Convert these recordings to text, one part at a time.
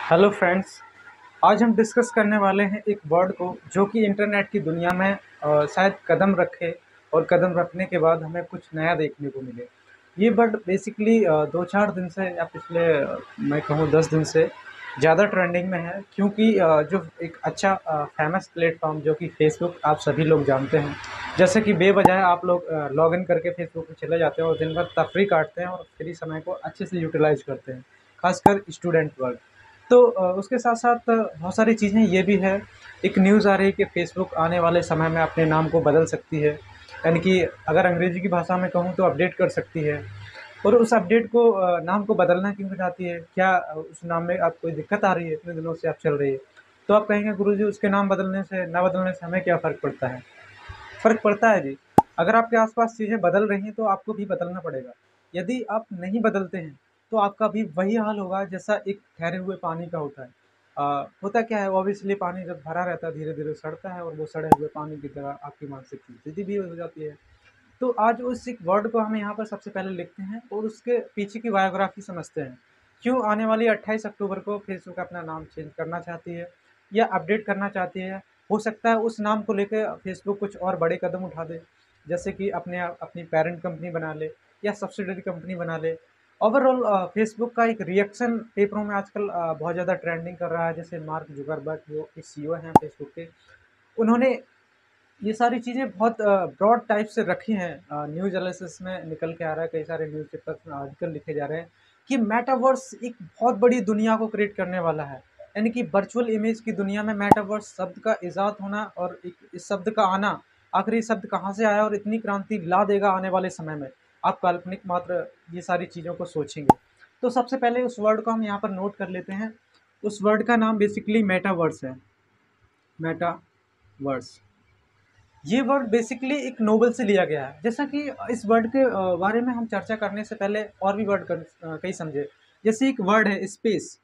Hello friends. आज हम discuss करने वाले हैं एक वर्ड को जो कि इंटरनेट की दुनिया में शायद कदम रखे और कदम रखने के बाद हमें कुछ नया देखने को मिले। ये वर्ड बेसिकली 2-4 दिन से या पिछले मैं कहूँ 10 दिन से ज़्यादा ट्रेंडिंग में है, क्योंकि जो एक अच्छा फेमस प्लेटफॉर्म जो कि फेसबुक आप सभी लोग जानते हैं। जैसे कि बेवजह आप लोग लॉगिन करके फेसबुक पे चले जाते हैं और दिन भर तफरीह काटते हैं और फ्री समय को अच्छे से यूटिलाइज करते हैं, खासकर स्टूडेंट वर्ग। तो उसके साथ-साथ बहुत सारी चीज़ें ये भी है। एक न्यूज़ आ रही है कि फ़ेसबुक आने वाले समय में अपने नाम को बदल सकती है। यानी कि अगर अंग्रेज़ी की भाषा में कहूँ तो अपडेट कर सकती है। और उस अपडेट को नाम को बदलना क्यों चाहती है? क्या उस नाम में आपको कोई दिक्कत आ रही है? इतने दिनों से आप चल रही है। तो आप कहेंगे गुरुजी उसके नाम बदलने से, ना बदलने से हमें क्या फ़र्क पड़ता है? फ़र्क पड़ता है जी। अगर आपके आस-पास चीज़ें बदल रही हैं तो आपको भी बदलना पड़ेगा। यदि आप नहीं बदलते हैं तो आपका भी वही हाल होगा जैसा एक ठहरे हुए पानी का होता है। होता क्या है, ऑब्वियसली पानी जब भरा रहता है धीरे-धीरे सड़ता है और वो सड़े हुए पानी की तरह आपकी मानसिक स्थिति भी हो जाती है। तो आज उस एक वर्ड को हम यहाँ पर सबसे पहले लिखते हैं और उसके पीछे की बायोग्राफी समझते हैं। क्यों आने वाली 28 अक्टूबर को फेसबुक अपना नाम चेंज करना चाहती है या अपडेट करना चाहती है। हो सकता है उस नाम को लेके फेसबुक कुछ और बड़े कदम उठा दे, जैसे कि अपनी पेरेंट कंपनी बना ले या सब्सिडियरी कंपनी बना ले। ओवरऑल फेसबुक का एक रिएक्शन पेपरों में आजकल बहुत ज़्यादा ट्रेंडिंग कर रहा है। जैसे मार्क जुकरबर्ग जो कि सीईओ हैं फेसबुक के, उन्होंने ये सारी चीज़ें बहुत ब्रॉड टाइप से रखी हैं। न्यूज़ एनालिसिस में निकल के आ रहा है, कई सारे न्यूज़पेपर्स में आर्टिकल लिखे जा रहे हैं कि मेटावर्स एक बहुत बड़ी दुनिया को क्रिएट करने वाला है। यानी कि वर्चुअल इमेज की दुनिया में मेटावर्स शब्द का इज़ाद होना और एक इस शब्द का आना, आखिर ये शब्द कहाँ से आया और इतनी क्रांति ला देगा आने वाले समय में, आप काल्पनिक मात्र ये सारी चीज़ों को सोचेंगे। तो सबसे पहले उस वर्ड को हम यहाँ पर नोट कर लेते हैं। उस वर्ड का नाम बेसिकली मेटावर्स है। मेटावर्स। ये वर्ड बेसिकली एक नोवेल से लिया गया है। जैसा कि इस वर्ड के बारे में हम चर्चा करने से पहले और भी वर्ड कई समझे। जैसे एक वर्ड है स्पेस,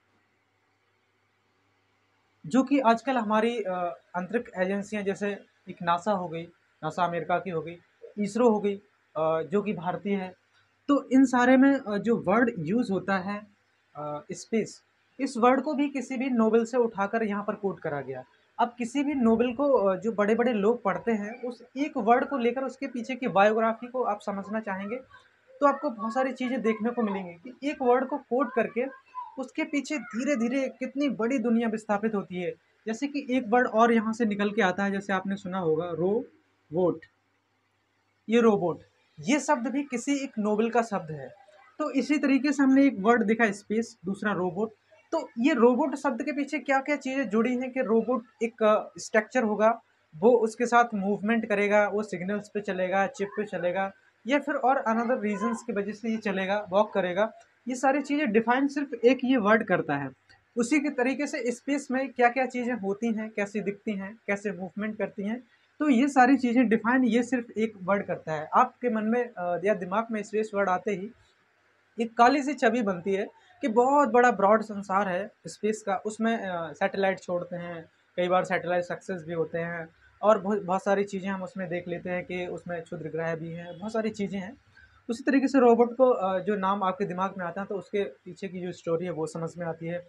जो कि आजकल हमारी अंतरिक्ष एजेंसियां जैसे एक नासा हो गई, नासा अमेरिका की हो गई, इसरो हो गई, जो कि भारतीय है। तो इन सारे में जो वर्ड यूज़ होता है स्पेस, इस वर्ड को भी किसी भी नोवेल से उठाकर यहाँ पर कोट करा गया। अब किसी भी नोवेल को जो बड़े-बड़े लोग पढ़ते हैं, उस एक वर्ड को लेकर उसके पीछे की बायोग्राफी को आप समझना चाहेंगे, तो आपको बहुत सारी चीज़ें देखने को मिलेंगी कि एक वर्ड को कोट करके उसके पीछे धीरे-धीरे कितनी बड़ी दुनिया विस्थापित होती है। जैसे कि एक वर्ड और यहाँ से निकल के आता है, जैसे आपने सुना होगा रोबोट। ये रोबोट, ये शब्द भी किसी एक नोबेल का शब्द है। तो इसी तरीके से हमने एक वर्ड देखा स्पेस, दूसरा रोबोट। तो ये रोबोट शब्द के पीछे क्या-क्या चीज़ें जुड़ी हैं कि रोबोट एक स्ट्रक्चर होगा, वो उसके साथ मूवमेंट करेगा, वो सिग्नल्स पे चलेगा, चिप पे चलेगा या फिर और अनदर रीज़न्स की वजह से ये चलेगा, वॉक करेगा। ये सारी चीज़ें डिफाइन सिर्फ़ एक ये वर्ड करता है। उसी के तरीके से स्पेस में क्या-क्या चीज़ें होती हैं, कैसी दिखती हैं, कैसे मूवमेंट करती हैं, तो ये सारी चीज़ें डिफाइन ये सिर्फ़ एक वर्ड करता है। आपके मन में या दिमाग में स्पेस वर्ड आते ही एक काली सी छवि बनती है कि बहुत बड़ा ब्रॉड संसार है स्पेस का। उसमें सैटेलाइट छोड़ते हैं, कई बार सैटेलाइट सक्सेस भी होते हैं और बहुत बहुत सारी चीज़ें हम उसमें देख लेते हैं कि उसमें क्षुद्र ग्रह भी हैं, बहुत सारी चीज़ें हैं। उसी तरीके से रोबोट को जो नाम आपके दिमाग में आता है तो उसके पीछे की जो स्टोरी है वो समझ में आती है।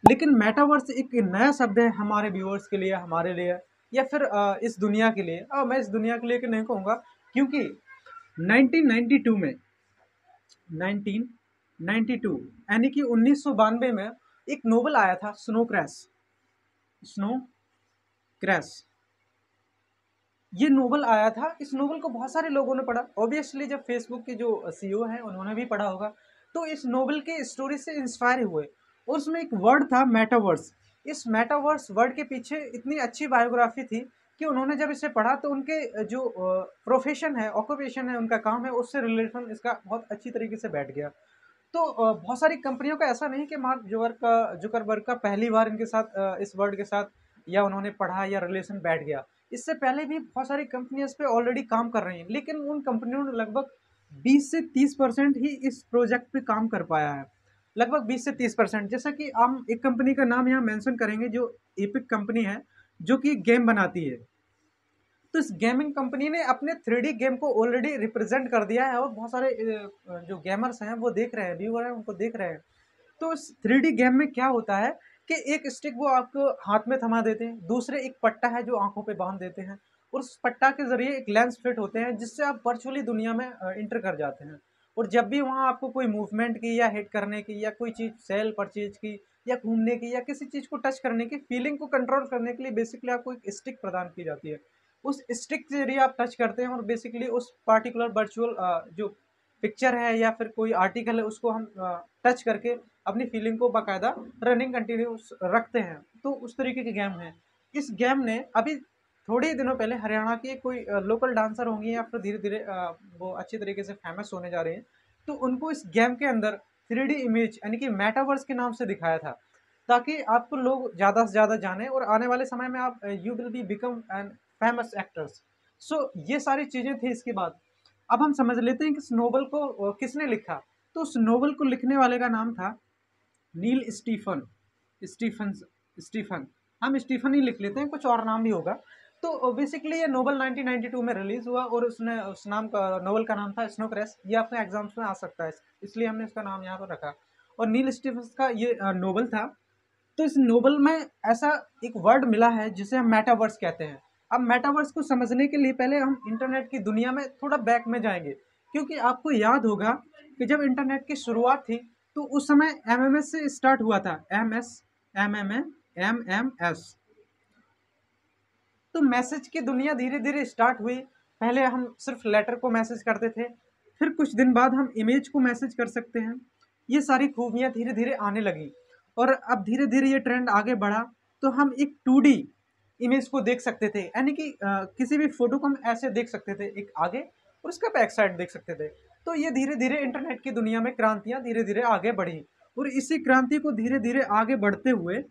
लेकिन मेटावर्स एक नया शब्द है हमारे व्यूअर्स के लिए, हमारे लिए या फिर इस दुनिया के लिए। मैं इस दुनिया के लिए कि नहीं कहूँगा, क्योंकि 1992 में 1992 यानी कि 1992 में एक नोवेल आया था स्नो क्रैश। ये नोवेल आया था, इस नोवेल को बहुत सारे लोगों ने पढ़ा। ऑब्वियसली जब फेसबुक के जो सीईओ हैं उन्होंने भी पढ़ा होगा। तो इस नोवेल के स्टोरी से इंस्पायर हुए और उसमें एक वर्ड था मेटावर्स। इस मेटावर्स वर्ड के पीछे इतनी अच्छी बायोग्राफी थी कि उन्होंने जब इसे पढ़ा तो उनके जो प्रोफेशन है, ऑक्यूपेशन है, उनका काम है, उससे रिलेशन इसका बहुत अच्छी तरीके से बैठ गया। तो बहुत सारी कंपनियों का ऐसा नहीं कि मार्क जुकरबर्ग का पहली बार इनके साथ इस वर्ड के साथ या उन्होंने पढ़ा या रिलेशन बैठ गया। इससे पहले भी बहुत सारी कंपनियाँ इस पे ऑलरेडी काम कर रही हैं, लेकिन उन कंपनियों ने लगभग 20 से 30% ही इस प्रोजेक्ट पे काम कर पाया है। लगभग 20 से 30%। जैसा कि हम एक कंपनी का नाम यहाँ मेंशन करेंगे जो एपिक कंपनी है, जो कि गेम बनाती है। तो इस गेमिंग कंपनी ने अपने 3D गेम को ऑलरेडी रिप्रेजेंट कर दिया है और बहुत सारे जो गेमर्स हैं वो देख रहे हैं, व्यूअर हैं उनको देख रहे हैं। तो इस 3D गेम में क्या होता है कि एक स्टिक वो आपको हाथ में थमा देते हैं, दूसरे एक पट्टा है जो आँखों पे बाँध देते हैं और उस पट्टा के ज़रिए एक लेंस फिट होते हैं जिससे आप वर्चुअली दुनिया में एंटर कर जाते हैं। और जब भी वहाँ आपको कोई मूवमेंट की या हिट करने की या कोई चीज़ सेल परचेज़ की या घूमने की या किसी चीज़ को टच करने की फीलिंग को कंट्रोल करने के लिए बेसिकली आपको एक स्टिक प्रदान की जाती है। उस स्टिक के ज़रिए आप टच करते हैं और बेसिकली उस पार्टिकुलर वर्चुअल जो पिक्चर है या फिर कोई आर्टिकल है उसको हम टच करके अपनी फीलिंग को बाकायदा रनिंग कंटिन्यूस रखते हैं। तो उस तरीके की गेम है। इस गेम ने अभी थोड़े ही दिनों पहले हरियाणा की कोई लोकल डांसर होंगी या फिर धीरे-धीरे वो अच्छी तरीके से फेमस होने जा रही हैं। तो उनको इस गेम के अंदर 3D इमेज यानी कि मेटावर्स के नाम से दिखाया था, ताकि आपको लोग ज़्यादा से ज़्यादा जानें और आने वाले समय में आप you will be become an famous actors. So ये सारी चीज़ें थी इसके बाद। अब हम समझ लेते हैं कि इस नोवेल को किसने लिखा। तो उस नोवेल को लिखने वाले का नाम था नील स्टीफन स्टीफन। हम स्टीफन ही लिख लेते हैं, कुछ और नाम भी होगा। तो बेसिकली ये नोवेल 1992 में रिलीज़ हुआ और उसने उस नाम का नोवेल का नाम था स्नो क्रैश। ये अपने एग्जाम्स में आ सकता है, इसलिए हमने इसका नाम यहाँ पर रखा। और नील स्टीफन का ये नोवेल था। तो इस नोवेल में ऐसा एक वर्ड मिला है जिसे हम मेटावर्स कहते हैं। अब मेटावर्स को समझने के लिए पहले हम इंटरनेट की दुनिया में थोड़ा बैक में जाएंगे, क्योंकि आपको याद होगा कि जब इंटरनेट की शुरुआत थी तो उस समय एमएमएस से स्टार्ट हुआ था। एमएमएस। तो मैसेज की दुनिया धीरे धीरे स्टार्ट हुई। पहले हम सिर्फ लेटर को मैसेज करते थे, फिर कुछ दिन बाद हम इमेज को मैसेज कर सकते हैं। ये सारी खूबियाँ धीरे धीरे आने लगी और अब धीरे धीरे ये ट्रेंड आगे बढ़ा। तो हम एक 2D इमेज को देख सकते थे, यानी कि किसी भी फोटो को हम ऐसे देख सकते थे, एक आगे और उसका बैक साइड देख सकते थे। तो ये धीरे धीरे इंटरनेट की दुनिया में क्रांतियाँ धीरे धीरे आगे बढ़ी और इसी क्रांति को धीरे धीरे आगे बढ़ते हुए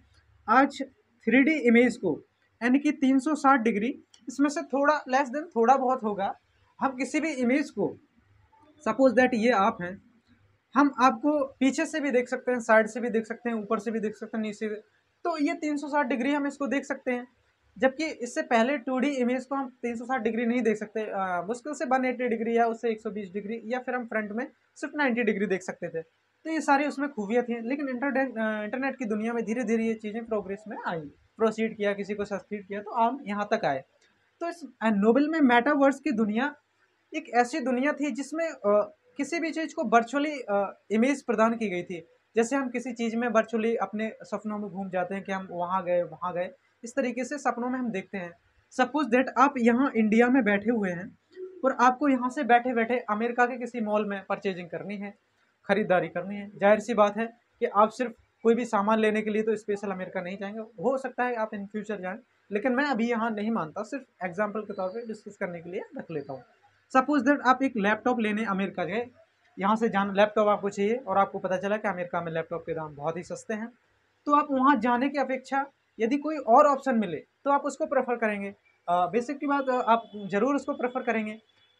आज 3D इमेज को, यानी कि 360 डिग्री, इसमें से थोड़ा लेस देन थोड़ा बहुत होगा, हम किसी भी इमेज को, सपोज दैट ये आप हैं, हम आपको पीछे से भी देख सकते हैं, साइड से भी देख सकते हैं, ऊपर से भी देख सकते हैं, नीचे से। तो ये 360 डिग्री हम इसको देख सकते हैं, जबकि इससे पहले 2D इमेज को हम 360 डिग्री नहीं देख सकते। मुश्किल से 180 डिग्री या उससे 120 डिग्री या फिर हम फ्रंट में सिर्फ 90 डिग्री देख सकते थे। तो ये सारी उसमें खूबियाँ थी, लेकिन इंटरनेट की दुनिया में धीरे धीरे ये चीज़ें प्रोग्रेस में आई, प्रोसीड किया, किसी को सक्सीड किया, तो हम यहाँ तक आए। तो इस नोबेल में मेटावर्स की दुनिया एक ऐसी दुनिया थी जिसमें किसी भी चीज़ को वर्चुअली इमेज प्रदान की गई थी। जैसे हम किसी चीज़ में वर्चुअली अपने सपनों में घूम जाते हैं कि हम वहाँ गए, वहाँ गए। इस तरीके से सपनों में हम देखते हैं। सपोज़ दैट आप यहाँ इंडिया में बैठे हुए हैं और आपको यहाँ से बैठे-बैठे अमेरिका के किसी मॉल में परचेजिंग करनी है, खरीदारी करनी है। ज़ाहिर-सी बात है कि आप सिर्फ़ कोई भी सामान लेने के लिए तो स्पेशल अमेरिका नहीं जाएँगे। हो सकता है आप इन फ्यूचर जाएँ, लेकिन मैं अभी यहाँ नहीं मानता, सिर्फ़ एग्ज़ाम्पल के तौर पे डिस्कस करने के लिए रख लेता हूँ। सपोज दैट आप एक लैपटॉप लेने अमेरिका गए, यहाँ से जान लैपटॉप आपको चाहिए और आपको पता चला कि अमेरिका में लैपटॉप के दाम बहुत ही सस्ते हैं। तो आप वहाँ जाने की अपेक्षा यदि कोई और ऑप्शन मिले तो आप उसको प्रेफर करेंगे। बेसिक की बात, आप ज़रूर उसको प्रेफर करेंगे।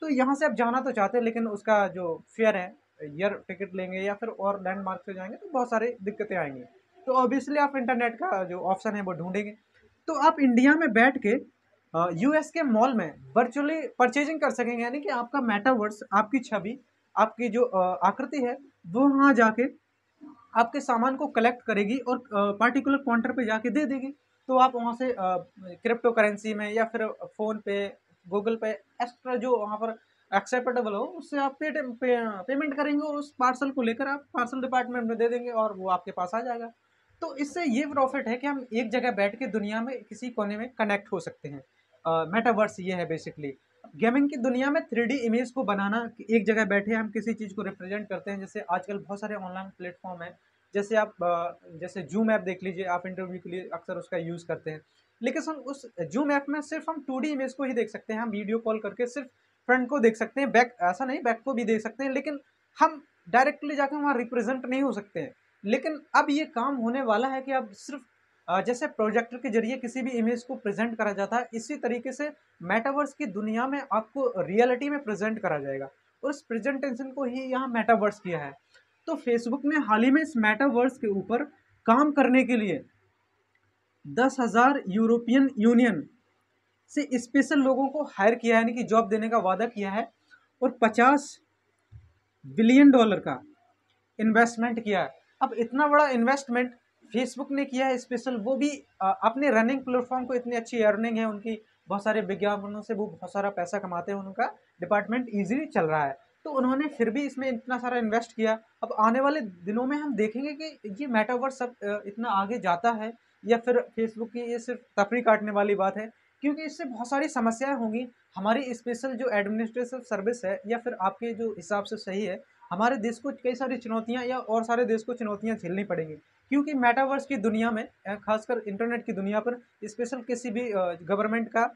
तो यहाँ से आप जाना तो चाहते हैं, लेकिन उसका जो फेयर है, एयर टिकट लेंगे या फिर और लैंडमार्क से जाएंगे तो बहुत सारी दिक्कतें आएंगी। तो ऑब्वियसली आप इंटरनेट का जो ऑप्शन है वो ढूंढेंगे। तो आप इंडिया में बैठ के यूएस के मॉल में वर्चुअली परचेजिंग कर सकेंगे, यानी कि आपका मेटावर्स, आपकी छवि, आपकी जो आकृति है, वो वहाँ जाके आपके सामान को कलेक्ट करेगी और पार्टिकुलर काउंटर पे जाके दे देगी। तो आप वहाँ से क्रिप्टो करेंसी में या फिर फ़ोन पे, गूगल पे, एक्स्ट्रा जो वहाँ पर एक्सेप्टेबल हो उससे आप पेमेंट करेंगे और उस पार्सल को लेकर आप पार्सल डिपार्टमेंट में दे देंगे और वो आपके पास आ जाएगा। तो इससे ये प्रॉफिट है कि हम एक जगह बैठ के दुनिया में किसी कोने में कनेक्ट हो सकते हैं। मेटावर्स ये है बेसिकली। गेमिंग की दुनिया में 3D इमेज को बनाना, कि एक जगह बैठे हम किसी चीज़ को रिप्रेजेंट करते हैं। जैसे आजकल बहुत सारे ऑनलाइन प्लेटफॉर्म हैं, जैसे आप जैसे जूम ऐप देख लीजिए, आप इंटरव्यू के लिए अक्सर उसका यूज़ करते हैं। लेकिन हम उस जूम ऐप में सिर्फ हम 2D इमेज को ही देख सकते हैं। हम वीडियो कॉल करके सिर्फ फ्रंट को देख सकते हैं, बैक ऐसा नहीं, बैक को भी देख सकते हैं, लेकिन हम डायरेक्टली जाकर वहाँ रिप्रेजेंट नहीं हो सकते हैं। लेकिन अब ये काम होने वाला है कि अब सिर्फ जैसे प्रोजेक्टर के जरिए किसी भी इमेज को प्रेजेंट करा जाता है, इसी तरीके से मेटावर्स की दुनिया में आपको रियलिटी में प्रेजेंट करा जाएगा और उस प्रेजेंटेशन को ही यहाँ मेटावर्स किया है। तो फेसबुक ने हाल ही में इस मेटावर्स के ऊपर काम करने के लिए 10,000 यूरोपियन यूनियन से स्पेशल लोगों को हायर किया है, यानी कि जॉब देने का वादा किया है और $50 बिलियन का इन्वेस्टमेंट किया है। अब इतना बड़ा इन्वेस्टमेंट फेसबुक ने किया है स्पेशल, वो भी अपने रनिंग प्लेटफॉर्म को इतनी अच्छी अर्निंग है उनकी, बहुत सारे विज्ञापनों से वो बहुत सारा पैसा कमाते हैं, उनका डिपार्टमेंट ईजिली चल रहा है। तो उन्होंने फिर भी इसमें इतना सारा इन्वेस्ट किया। अब आने वाले दिनों में हम देखेंगे कि ये मेटावर्स अब इतना आगे जाता है, या फिर फेसबुक की ये सिर्फ तफरीह काटने वाली बात है, क्योंकि इससे बहुत सारी समस्याएं होंगी। हमारी स्पेशल जो एडमिनिस्ट्रेटिव सर्विस है, या फिर आपके जो हिसाब से सही है, हमारे देश को कई सारी चुनौतियां, या और सारे देश को चुनौतियां झेलनी पड़ेंगी, क्योंकि मेटावर्स की दुनिया में खासकर इंटरनेट की दुनिया पर स्पेशल किसी भी गवर्नमेंट का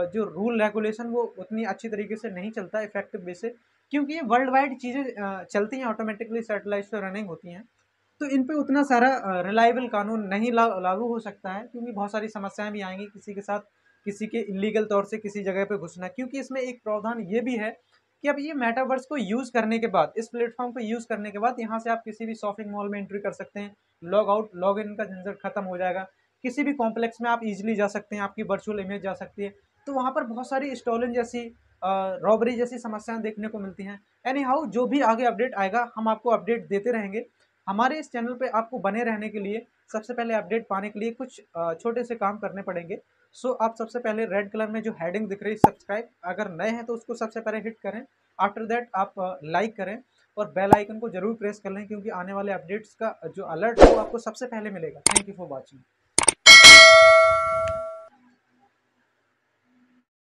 जो रूल रेगुलेशन वो उतनी अच्छी तरीके से नहीं चलता इफेक्टिव वे से, क्योंकि ये वर्ल्ड वाइड चीज़ें चलती हैं, ऑटोमेटिकली सैटेलाइट से रनिंग होती हैं। तो इन पे उतना सारा रिलायबल कानून नहीं लागू हो सकता है, क्योंकि बहुत सारी समस्याएं भी आएंगी किसी के साथ, किसी के इलीगल तौर से किसी जगह पे घुसना। क्योंकि इसमें एक प्रावधान ये भी है कि अब ये मेटावर्स को यूज़ करने के बाद, इस प्लेटफॉर्म को यूज़ करने के बाद, यहाँ से आप किसी भी शॉपिंग मॉल में एंट्री कर सकते हैं, लॉग आउट लॉग इन का झंझट खत्म हो जाएगा, किसी भी कॉम्प्लेक्स में आप इजीली जा सकते हैं, आपकी वर्चुअल इमेज जा सकती है। तो वहाँ पर बहुत सारी स्टोलन जैसी, रॉबरी जैसी समस्याएं देखने को मिलती हैं। एनी हाउ, जो भी आगे अपडेट आएगा हम आपको अपडेट देते रहेंगे। हमारे इस चैनल पे आपको बने रहने के लिए, सबसे पहले अपडेट पाने के लिए कुछ छोटे से काम करने पड़ेंगे। सो आप सबसे पहले रेड कलर में जो हेडिंग दिख रही है सब्सक्राइब, अगर नए हैं तो उसको सबसे पहले हिट करें। आफ्टर दैट आप लाइक करें और बेल आइकन को जरूर प्रेस कर लें, क्योंकि आने वाले अपडेट्स का जो अलर्ट है वो आपको सबसे पहले मिलेगा। Thank you for watching.